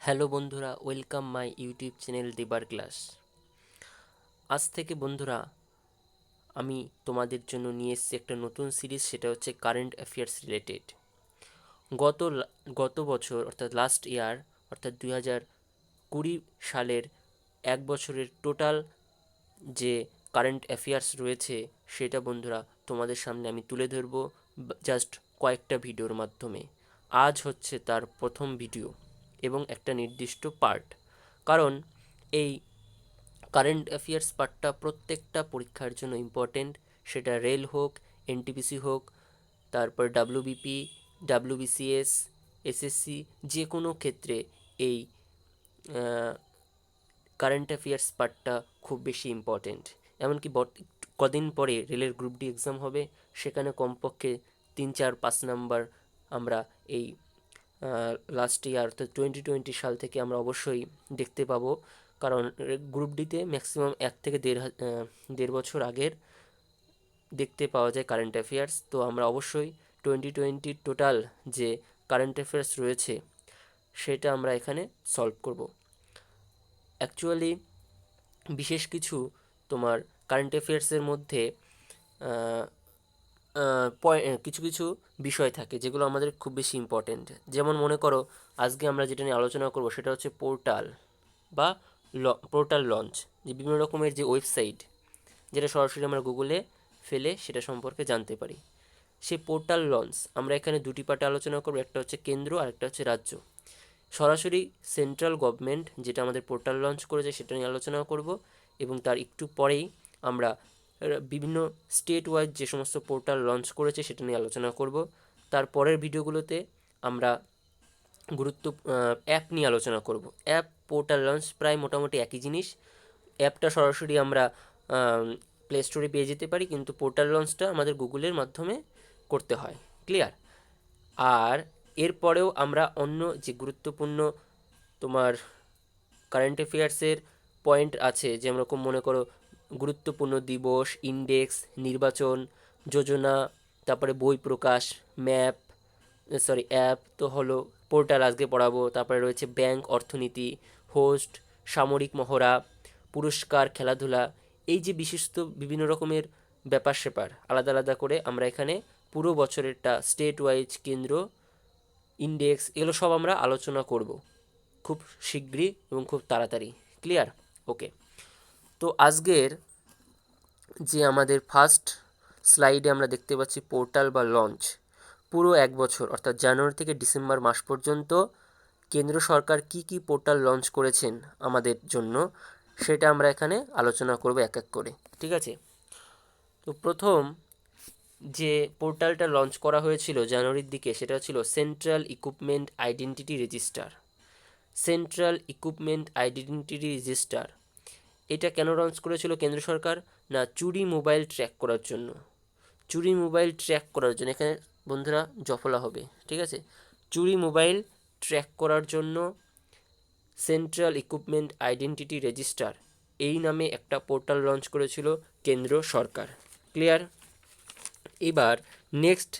Hello বন্ধুরা, welcome my YouTube channel দেবার class. আজ থেকে বন্ধুরা আমি তোমাদের জন্য নিয়ে এসেছি একটা নতুন সিরিজ, সেটা হচ্ছে কারেন্ট অ্যাফেয়ার্স রিলেটেড। গত গত বছর অর্থাৎ লাস্ট ইয়ার অর্থাৎ 2020 সালের এক বছরের টোটাল যে কারেন্ট অ্যাফেয়ার্স রয়েছে সেটা বন্ধুরা তোমাদের সামনে আমি তুলে ধরবো জাস্ট কয়েকটা ভিডিওর মাধ্যমে। আজ হচ্ছে তার প্রথম ভিডিও এবং একটা নির্দিষ্ট পার্ট, কারণ এই কারেন্ট অ্যাফেয়ার্স পার্টটা প্রত্যেকটা পরীক্ষার জন্য ইম্পর্টেন্ট, সেটা রেল হোক, এনটিপিসি হোক, তারপর ডাব্লিউবিপি, ডাব্লিউবিসিএস, এসএসসি, যে কোনো ক্ষেত্রে এই কারেন্ট অ্যাফেয়ার্স পার্টটা খুব বেশি ইম্পর্টেন্ট। এমনকি কদিন পরে রেলের গ্রুপ ডি এক্সাম হবে, সেখানে কমপক্ষে 3, 4, 5 নাম্বার আমরা এই লাস্ট ইয়ার অর্থাৎ 2020 সাল থেকে আমরা অবশ্যই দেখতে পাবো, কারণ গ্রুপ ডিতে ম্যাক্সিমাম 1 থেকে দেড় বছর আগের দেখতে পাওয়া যায় কারেন্ট অ্যাফেয়ার্স। তো আমরা অবশ্যই 2020 টোটাল যে কারেন্ট অ্যাফেয়ার্স রয়েছে সেটা আমরা এখানে সলভ করব। অ্যাকচুয়ালি বিশেষ কিছু তোমার কারেন্ট অ্যাফেয়ার্সের মধ্যে কিছু কিছু বিষয় থাকে যেগুলো আমাদের খুব বেশি ইম্পর্টেন্ট। যেমন মনে করো, আজকে আমরা যেটা নিয়ে আলোচনা করব সেটা হচ্ছে পোর্টাল বা পোর্টাল লঞ্চ, যে বিভিন্ন রকমের যে ওয়েবসাইট যেটা সরাসরি আমরা গুগলে ফেলে সেটা সম্পর্কে জানতে পারি। সেই পোর্টাল লঞ্চ আমরা এখানে দুটি পার্টে আলোচনা করব, একটা হচ্ছে কেন্দ্র আর একটা হচ্ছে রাজ্য। সরাসরি সেন্ট্রাল গভর্নমেন্ট যেটা আমাদের পোর্টাল লঞ্চ করেছে সেটা নিয়ে আলোচনা করব, এবং তার একটু পরেই আমরা বিভিন্ন স্টেট ওয়াইজ যে সমস্ত পোর্টাল লঞ্চ করেছে সেটা নিয়ে আলোচনা করব। তার পরের ভিডিওগুলোতে আমরা অ্যাপ নিয়ে আলোচনা করব। অ্যাপ, পোর্টাল লঞ্চ প্রায় মোটামুটি একই জিনিস। অ্যাপটা সরাসরি আমরা প্লে স্টোরে পেয়ে যেতে পারি, কিন্তু পোর্টাল লঞ্চটা আমাদের গুগলের মাধ্যমে করতে হয়। ক্লিয়ার? আর এরপরেও আমরা অন্য যে গুরুত্বপূর্ণ তোমার কারেন্ট অ্যাফেয়ার্সের পয়েন্ট আছে, যেরকম মনে করো গুরুত্বপূর্ণ দিবস, ইন্ডেক্স, নির্বাচন, যোজনা, তারপরে বই প্রকাশ, অ্যাপ তো হলো, পোর্টাল আজকে পড়াবো। তারপরে রয়েছে ব্যাংক, অর্থনীতি, হোস্ট, সামরিক মহড়া, পুরস্কার, খেলাধুলা, এই যে বিশিষ্ট বিভিন্ন রকমের ব্যাপার স্যাপার আলাদা আলাদা করে আমরা এখানে পুরো বছরেরটা স্টেট ওয়াইজ, কেন্দ্র, ইন্ডেক্স, এগুলো সব আমরা আলোচনা করব খুব শীঘ্রই এবং খুব তাড়াতাড়ি। ক্লিয়ার? ওকে। তো আজকের যে আমাদের ফার্স্ট স্লাইডে আমরা দেখতে পাচ্ছি পোর্টাল বা লঞ্চ, পুরো এক বছর অর্থাৎ জানুয়ারি থেকে ডিসেম্বর মাস পর্যন্ত কেন্দ্র সরকার কি কি পোর্টাল লঞ্চ করেছেন আমাদের জন্য, সেটা আমরা এখানে আলোচনা করব এক এক করে। ঠিক আছে? তো প্রথম যে পোর্টালটা লঞ্চ করা হয়েছিল জানুয়ারির দিকে সেটা ছিল central equipment identity register. Central equipment identity register এটা কেন লঞ্চ করেছিল কেন্দ্র সরকার? না, চুরি মোবাইল ট্র্যাক করার জন্য। চুরি মোবাইল ট্র্যাক করার জন্য, এখানে বন্ধুরা জফলা হবে, ঠিক আছে? চুরি মোবাইল ট্র্যাক করার জন্য সেন্ট্রাল ইকুইপমেন্ট আইডেন্টিটি রেজিস্টার এই নামে একটা পোর্টাল লঞ্চ করেছিল কেন্দ্র সরকার। ক্লিয়ার? এবার নেক্সট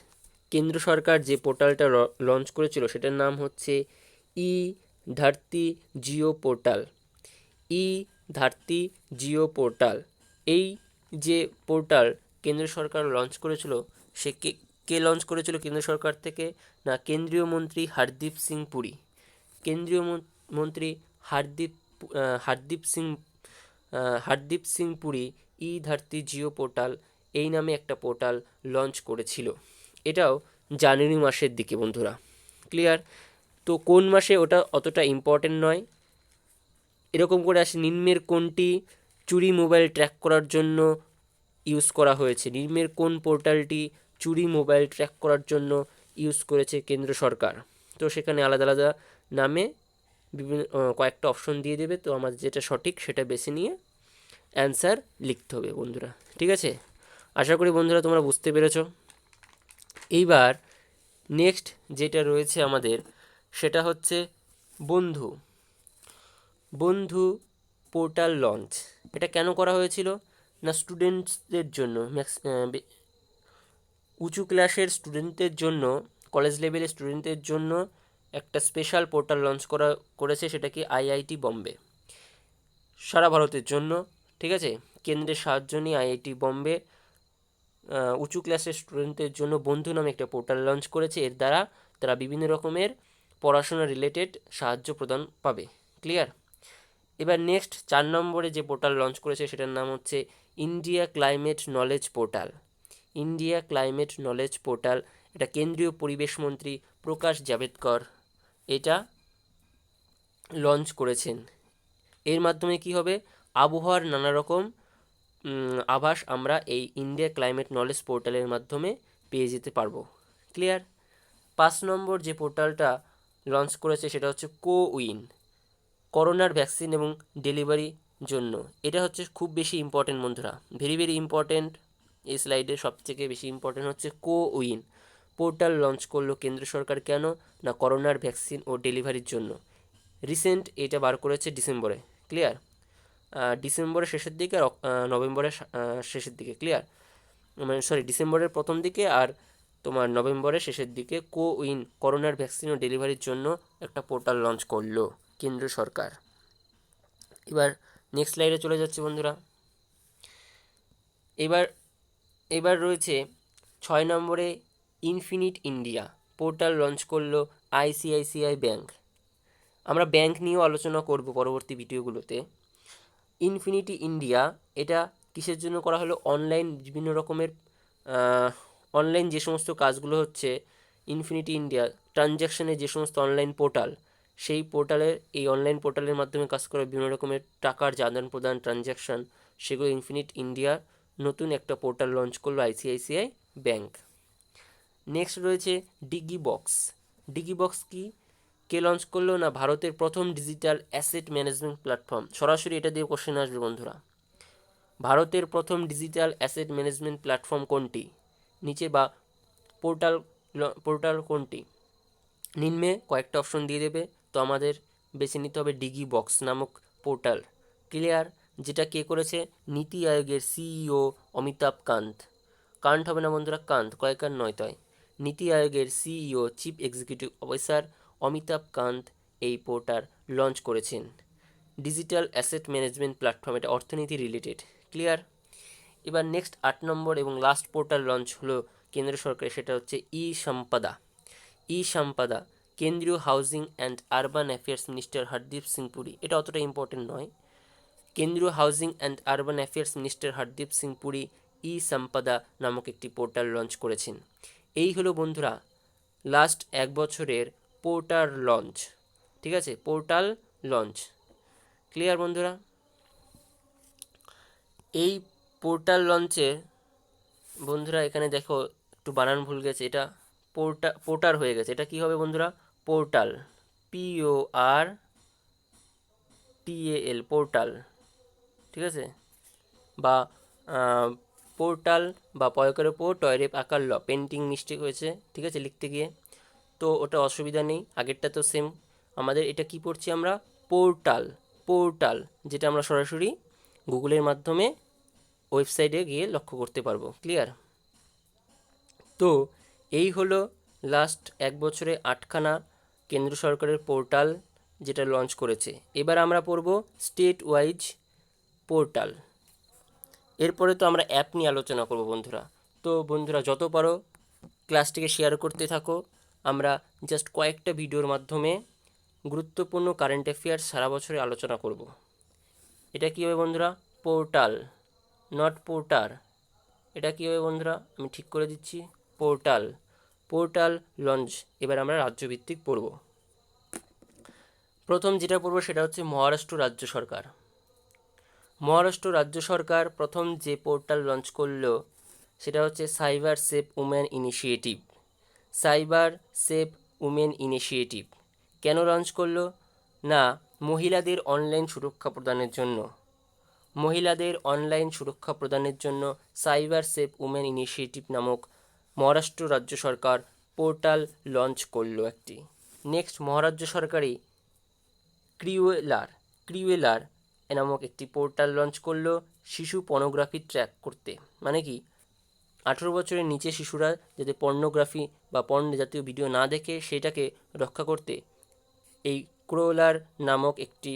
কেন্দ্র সরকার যে পোর্টালটা লঞ্চ করেছিল সেটার নাম হচ্ছে ই ধরতি জিও পোর্টাল। ই ধরতি জিও পোর্টাল, এই যে পোর্টাল কেন্দ্র সরকার লঞ্চ করেছিল, সে কে লঞ্চ করেছিল কেন্দ্র সরকার থেকে? না, কেন্দ্রীয় মন্ত্রী হরদীপ সিং পুরী। কেন্দ্রীয় মন্ত্রী হারদীপ হারদীপ সিং হরদীপ সিং পুরী ই ধরতি জিও পোর্টাল এই নামে একটা পোর্টাল লঞ্চ করেছিল। এটাও জানুয়ারি মাসের দিকে বন্ধুরা। ক্লিয়ার? তো কোন মাসে ওটা অতটা ইম্পর্টেন্ট নয়। এরকম করে আসে, নিম্নের কোনটি চুরি মোবাইল ট্র্যাক করার জন্য ইউজ করা হয়েছে? নিম্নের কোন পোর্টালটি চুরি মোবাইল ট্র্যাক করার জন্য ইউজ করেছে কেন্দ্র সরকার? তো সেখানে আলাদা আলাদা নামে বিভিন্ন কয়েকটা অপশন দিয়ে দেবে, তো আমাদের যেটা সঠিক সেটা বেছে নিয়ে অ্যান্সার লিখতে হবে বন্ধুরা। ঠিক আছে? আশা করি বন্ধুরা তোমরা বুঝতে পেরেছো। এইবার নেক্সট যেটা রয়েছে আমাদের সেটা হচ্ছে বন্ধু। বন্ধু পোর্টাল লঞ্চ এটা কেন করা হয়েছিল? না, স্টুডেন্টসদের জন্য, উঁচু ক্লাসের স্টুডেন্টদের জন্য, কলেজ লেভেলের স্টুডেন্টদের জন্য একটা স্পেশাল পোর্টাল লঞ্চ করেছে, সেটা কি আইআইটি বম্বে, সারা ভারতের জন্য। ঠিক আছে, কেন্দ্রের সাহায্য নিয়ে আইআইটি বম্বে উঁচু ক্লাসের স্টুডেন্টদের জন্য বন্ধু নামে একটা পোর্টাল লঞ্চ করেছে। এর দ্বারা তারা বিভিন্ন রকমের পড়াশোনা রিলেটেড সাহায্য প্রদান পাবে। ক্লিয়ার? এবার নেক্সট 4 নম্বরে যে পোর্টাল লঞ্চ করেছে সেটার নাম হচ্ছে India climate knowledge portal. India climate knowledge portal, এটা কেন্দ্রীয় পরিবেশ মন্ত্রী প্রকাশ জাভেদকর এটা লঞ্চ করেছেন। এর মাধ্যমে কি হবে, আবহাওয়ার নানা রকম আভাস আমরা এই ইন্ডিয়া ক্লাইমেট নলেজ পোর্টালের মাধ্যমে পেয়ে যেতে পারবো। ক্লিয়ার? 5 নম্বর যে পোর্টালটা লঞ্চ করেছে সেটা হচ্ছে কোউইন, করোনার ভ্যাকসিন এবং ডেলিভারি জন্য। এটা হচ্ছে খুব বেশি ইম্পর্টেন্ট বন্ধুরা, ভেরি ভেরি ইম্পর্টেন্ট। এই স্লাইডে সবথেকে বেশি ইম্পর্টেন্ট হচ্ছে কোউইন পোর্টাল লঞ্চ করলো কেন্দ্র সরকার। কেন না, করোনার ভ্যাকসিন ও ডেলিভারির জন্য। রিসেন্ট এটা বার করেছে ডিসেম্বরে। ক্লিয়ার? ডিসেম্বরের শেষের দিকে আর নভেম্বরের শেষের দিকে। ক্লিয়ার? মানে সরি, ডিসেম্বরের প্রথম দিকে আর তোমার নভেম্বরের শেষের দিকে কোউইন করোনার ভ্যাকসিন ও ডেলিভারির জন্য একটা পোর্টাল লঞ্চ করলো কেন্দ্র সরকার। এবার নেক্সট স্লাইডে চলে যাচ্ছে বন্ধুরা। এবার এবার রয়েছে 6 নম্বরে ইনফিনিট ইন্ডিয়া পোর্টাল লঞ্চ করলো আইসিআইসিআই ব্যাংক। আমরা ব্যাংক নিয়েও আলোচনা করব পরবর্তী ভিডিওগুলোতে। ইনফিনিটি ইন্ডিয়া এটা কিসের জন্য করা হলো, অনলাইন বিভিন্ন রকমের অনলাইন যে সমস্ত কাজগুলো হচ্ছে ইনফিনিটি ইন্ডিয়া ট্রানজ্যাকশানের যে সমস্ত অনলাইন পোর্টাল, সেই পোর্টালের এই অনলাইন পোর্টালের মাধ্যমে কাজ করে বিভিন্ন রকমের টাকার যে আদান প্রদান ট্রানজ্যাকশান, সেগুলো ইনফিনিট ইন্ডিয়া নতুন একটা পোর্টাল লঞ্চ করলো আইসিআইসিআই ব্যাংক। নেক্সট রয়েছে ডিগি বক্স। ডিগি বক্স কি, কে লঞ্চ করলো না, ভারতের প্রথম ডিজিটাল অ্যাসেট ম্যানেজমেন্ট প্ল্যাটফর্ম। সরাসরি এটা দিয়ে কোশ্চেন আসবে বন্ধুরা। ভারতের প্রথম ডিজিটাল অ্যাসেট ম্যানেজমেন্ট প্ল্যাটফর্ম কোনটি, নিচে বা পোর্টাল পোর্টাল কোনটি, নিম্নে কয়েকটা অপশন দিয়ে দেবে, তো আমাদের বেছে নিতে হবে ডিগি বক্স নামক পোর্টাল। ক্লিয়ার? যেটা কে করেছে, নীতি আয়োগের সিইও অমিতাভ কান্ত। কান্ত হবে না বন্ধুরা, কান্ত, কয়েকার নয় তয়। নীতি আয়োগের CEO chief executive officer Amitabh Kant এই পোর্টাল লঞ্চ করেছেন। ডিজিটাল অ্যাসেট ম্যানেজমেন্ট প্ল্যাটফর্ম, এটা অর্থনীতি রিলেটেড। ক্লিয়ার? এবার নেক্সট 8 নম্বর এবং লাস্ট পোর্টাল লঞ্চ হলো কেন্দ্র সরকারের, সেটা হচ্ছে ই সম্পদা। ই সম্পদা, কেন্দ্রীয় housing and urban affairs minister Hardeep Singh Puri. এটা অতটা ইম্পর্টেন্ট নয়। কেন্দ্রীয় housing and urban affairs minister Hardeep Singh Puri e Sampada নামক একটি পোর্টাল লঞ্চ করেছেন। এই হলো বন্ধুরা লাস্ট 1 বছরের পোর্টাল লঞ্চ। ঠিক আছে, পোর্টাল লঞ্চ। ক্লিয়ার বন্ধুরা? এই পোর্টাল লঞ্চে বন্ধুরা এখানে দেখো একটু বানান ভুল গেছে, এটা পোর্টার হয়ে গেছে। এটা কি হবে বন্ধুরা, পোর্টাল, PORTAL, পোর্টাল। ঠিক আছে, বা পোর্টাল বা পয়কের ওপর টয়রেপ আকার ল, পেন্টিং মিস্টেক হয়েছে, ঠিক আছে, লিখতে গিয়ে। তো ওটা অসুবিধা নেই, আগেরটা তো সেম। আমাদের এটা কি পড়ছি আমরা, পোর্টাল। পোর্টাল যেটা আমরা সরাসরি গুগলের মাধ্যমে ওয়েবসাইটে গিয়ে লক্ষ্য করতে পারবো। ক্লিয়ার? তো এই হলো লাস্ট 1 বছরে 8খানা কেন্দ্র সরকারের পোর্টাল যেটা লঞ্চ করেছে। এবার আমরা পড়ব স্টেট ওয়াইজ পোর্টাল। এরপরে তো আমরা অ্যাপ নিয়ে আলোচনা করব বন্ধুরা। তো বন্ধুরা যত পারো ক্লাসটিকে শেয়ার করতে থাকো। আমরা জাস্ট কয়েকটা ভিডিওর মাধ্যমে গুরুত্বপূর্ণ কারেন্ট অ্যাফেয়ার্স সারা বছরে আলোচনা করব। এটা কী হবে বন্ধুরা, পোর্টাল, নট পোর্টার। এটা কী হবে বন্ধুরা, আমি ঠিক করে দিচ্ছি, পোর্টাল। Portal launch. এবার আমরা রাজ্যভিত্তিক পড়ব। প্রথম যেটা পড়ব সেটা হচ্ছে মহারাষ্ট্র রাজ্য সরকার। মহারাষ্ট্র রাজ্য সরকার প্রথম যে পোর্টাল লঞ্চ করলো সেটা হচ্ছে cyber safe women initiative. Cyber safe women initiative কেন লঞ্চ করলো না, মহিলাদের অনলাইন সুরক্ষা প্রদানের জন্য। মহিলাদের অনলাইন সুরক্ষা প্রদানের জন্য সাইবার সেফ উমেন ইনিশিয়েটিভ নামক মহারাষ্ট্র রাজ্য সরকার পোর্টাল লঞ্চ করলো একটি। নেক্সট মহারাজ্য সরকারই ক্রিউয়েলার নামক একটি পোর্টাল লঞ্চ করলো শিশু পর্নোগ্রাফি ট্র্যাক করতে। মানে কি, বছরের নিচে শিশুরা যাতে পর্নোগ্রাফি বা পর্ন জাতীয় ভিডিও না দেখে সেটাকে রক্ষা করতে এই ক্রোলার নামক একটি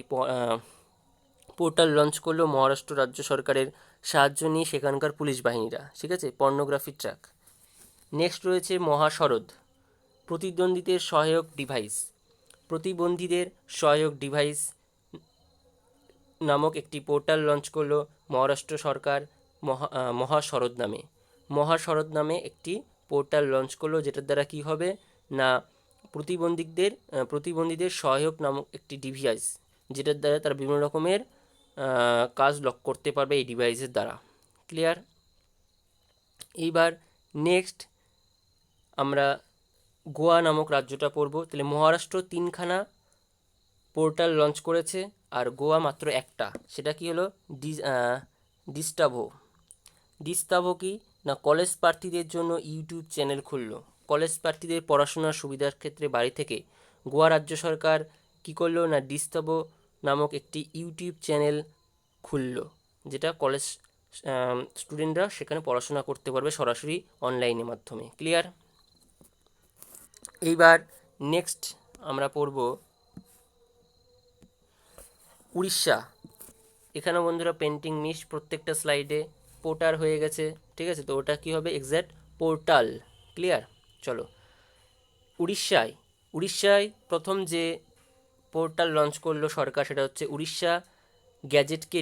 পোর্টাল লঞ্চ করলো মহারাষ্ট্র রাজ্য সরকারের সাহায্য নিয়ে সেখানকার পুলিশ বাহিনীরা, ঠিক আছে, পর্নোগ্রাফি ট্র্যাক। নেক্সট রয়েছে মহাশরদ, প্রতিবন্ধীদের সহায়ক ডিভাইস। প্রতিবন্ধীদের সহায়ক ডিভাইস নামক একটি পোর্টাল লঞ্চ করলো মহারাষ্ট্র সরকার মহাশরদ নামে। মহাশরদ নামে একটি পোর্টাল লঞ্চ করলো, যেটার দ্বারা কি হবে না প্রতিবন্ধীদের সহায়ক নামক একটি ডিভাইস, যেটার দ্বারা তারা বিভিন্ন রকমের কাজ লক করতে পারবে এই ডিভাইসের দ্বারা। ক্লিয়ার? এইবার নেক্সট আমরা গোয়া নামক রাজ্যটা পড়ব। তাহলে মহারাষ্ট্র 3খানা পোর্টাল লঞ্চ করেছে আর গোয়া মাত্র একটা। সেটা কি হলো? ডিস্টাভো কি না কলেজ প্রার্থীদের জন্য ইউটিউব চ্যানেল খুললো। কলেজ প্রার্থীদের পড়াশোনার সুবিধার ক্ষেত্রে বাড়ি থেকে গোয়া রাজ্য সরকার কি করলো না ডিস্টাভো নামক একটি ইউটিউব চ্যানেল খুললো, যেটা কলেজ স্টুডেন্টরা সেখানে পড়াশোনা করতে পারবে সরাসরি অনলাইনের মাধ্যমে। ক্লিয়ার? এইবার নেক্সট আমরা পড়ব উড়িষ্যা। এখানে বন্ধুরা পেন্টিং মিস প্রত্যেকটা স্লাইডে পোর্টাল হয়ে গেছে, ঠিক আছে, তো ওটা কি হবে? Exact portal. ক্লিয়ার? চলো, উড়িষ্যায় প্রথম যে পোর্টাল লঞ্চ করলো সরকার সেটা হচ্ছে উড়িষ্যা গ্যাজেটকে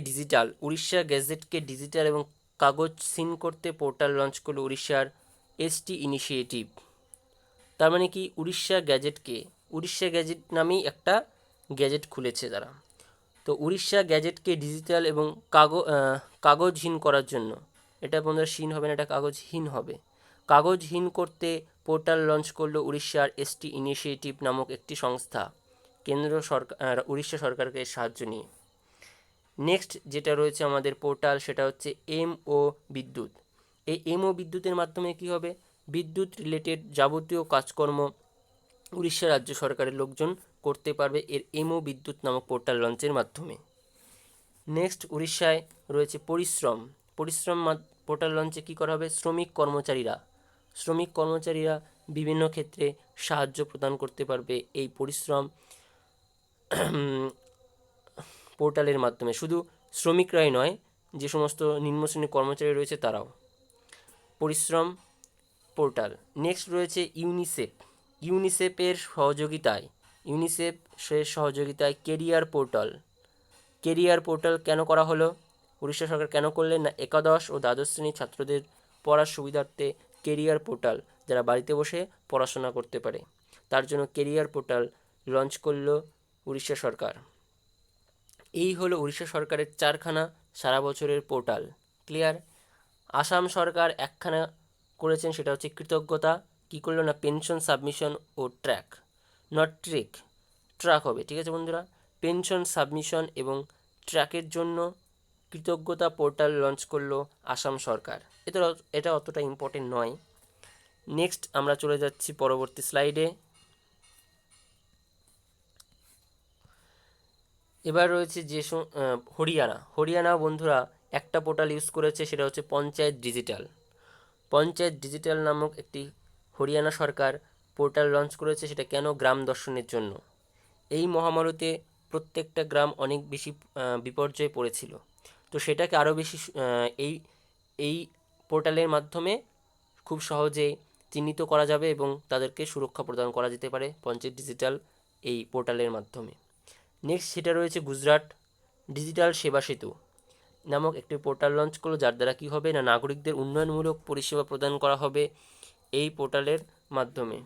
ডিজিটাল এবং কাগজহীন করতে পোর্টাল লঞ্চ করলো উড়িষ্যার এসটি ইনিশিয়েটিভ। তার মানে কি উড়িষ্যা গ্যাজেট নামেই একটা গ্যাজেট খুলেছে তারা। তো উড়িষ্যা গ্যাজেটকে ডিজিটাল এবং কাগজহীন করার জন্য, এটা বন্ধুরা হীন হবে না, এটা কাগজহীন হবে, কাগজহীন করতে পোর্টাল লঞ্চ করলো উড়িষ্যার এসটি ইনিশিয়েটিভ নামক একটি সংস্থা, কেন্দ্র সরকার উড়িষ্যা সরকারকে সাহায্য নিয়ে। নেক্সট যেটা রয়েছে আমাদের পোর্টাল সেটা হচ্ছে এমও বিদ্যুৎ। এই এমও বিদ্যুতের মাধ্যমে কি হবে? বিদ্যুৎ রিলেটেড যাবতীয় কাজকর্ম উড়িষ্যা রাজ্য সরকারের লোকজন করতে পারবে এর এমও বিদ্যুৎ নামক পোর্টাল লঞ্চের মাধ্যমে। নেক্সট উড়িষ্যায় রয়েছে পরিশ্রম পোর্টাল লঞ্চে কী করা হবে? শ্রমিক কর্মচারীরা বিভিন্ন ক্ষেত্রে সাহায্য প্রদান করতে পারবে এই পরিশ্রম পোর্টালের মাধ্যমে। শুধু শ্রমিকরাই নয়, যে সমস্ত নিম্ন শ্রেণীর কর্মচারী রয়েছে তারাও। পরিশ্রম পোর্টাল। নেক্সট রয়েছে ইউনিসেফের সহযোগিতায় কেরিয়ার পোর্টাল কেন করা হলো? উড়িষ্যা সরকার কেন করলেন না একাদশ ও দ্বাদশ শ্রেণীর ছাত্রদের পড়ার সুবিধার্থে কেরিয়ার পোর্টাল, যারা বাড়িতে বসে পড়াশোনা করতে পারে, তার জন্য কেরিয়ার পোর্টাল লঞ্চ করলো উড়িষ্যা সরকার। এই হলো উড়িষ্যা সরকারের 4খানা সারা বছরের পোর্টাল। ক্লিয়ার? আসাম সরকার 1খানা করেছেন, সেটা হচ্ছে কৃতজ্ঞতা। কী করলো না পেনশন সাবমিশন ও ট্র্যাক হবে, ঠিক আছে বন্ধুরা। পেনশন সাবমিশন এবং ট্র্যাকের জন্য কৃতজ্ঞতা পোর্টাল লঞ্চ করলো আসাম সরকার। এটা অতটা ইম্পর্টেন্ট নয়। নেক্সট আমরা চলে যাচ্ছি পরবর্তী স্লাইডে। এবার রয়েছে যে হরিয়ানা বন্ধুরা একটা পোর্টাল ইউজ করেছে, সেটা হচ্ছে পঞ্চায়েত ডিজিটাল নামক একটি হরিয়ানা সরকার পোর্টাল লঞ্চ করেছে। সেটা কেন? গ্রাম দর্শনের জন্য। এই মহামারীতে প্রত্যেকটা গ্রাম অনেক বেশি বিপর্যয়ে পড়েছিল, তো সেটাকে আরও বেশি এই পোর্টালের মাধ্যমে খুব সহজেই চিহ্নিত করা যাবে এবং তাদেরকে সুরক্ষা প্রদান করা যেতে পারে পঞ্চায়েত ডিজিটাল এই পোর্টালের মাধ্যমে। নেক্সট সেটা রয়েছে গুজরাট ডিজিটাল সেবা সেতু নামক একটি পোর্টাল লঞ্চ করলো, যার দ্বারা কী হবে না নাগরিকদের উন্নয়নমূলক পরিষেবা প্রদান করা হবে এই পোর্টালের মাধ্যমে।